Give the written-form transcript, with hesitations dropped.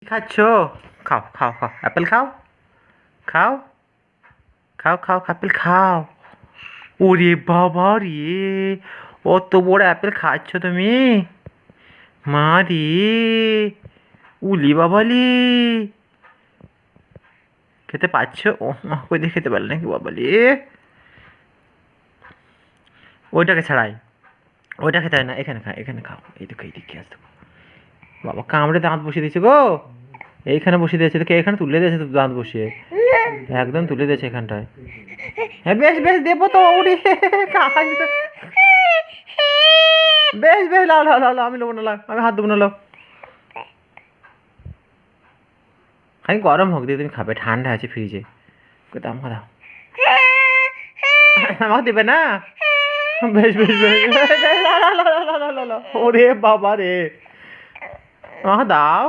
খাচ্ছ? খাও খাও খাও, অ্যাপেল খাও, খাও খাও খাও, অ্যাপেল খাও। ওরে বাবা রে, অত বড় অ্যাপেল খাচ্ছ তুমি? মা রে, উলি বাবালি, খেতে পাচ্ছ? ও মা, কই দিয়ে খেতে পারলে নাকি বাবালি? ওইটাকে ছাড়াই, ওইটা খেতে হয় না, এখানে খাও, এখানে খাও, এই দেখো এই দিকে আসতে। বাবা কামড়ে দাঁত বসিয়ে দিয়েছে গো, এইখানে বসিয়ে দিয়েছে, তোকে এখানে তুলে দিয়েছে তো দাঁত বসিয়ে, একদম তুলে দিয়েছে এখানটায়। হ্যাঁ বেশ বেশ, দেবো তো, উড়ি বেশ বেশ, লাও লাও লাও লাও, আমি নেবো না, লাও, আমি হাত দেবো না, লাও। খালি গরম হোক দিয়ে তুমি খাবে, ঠান্ডা আছে ফ্রিজে। দাও আমাকে দাও, আমাকে দেবে না? বেশ বেশ বেশ, ওরে বাবা রে, আমাকে দাও।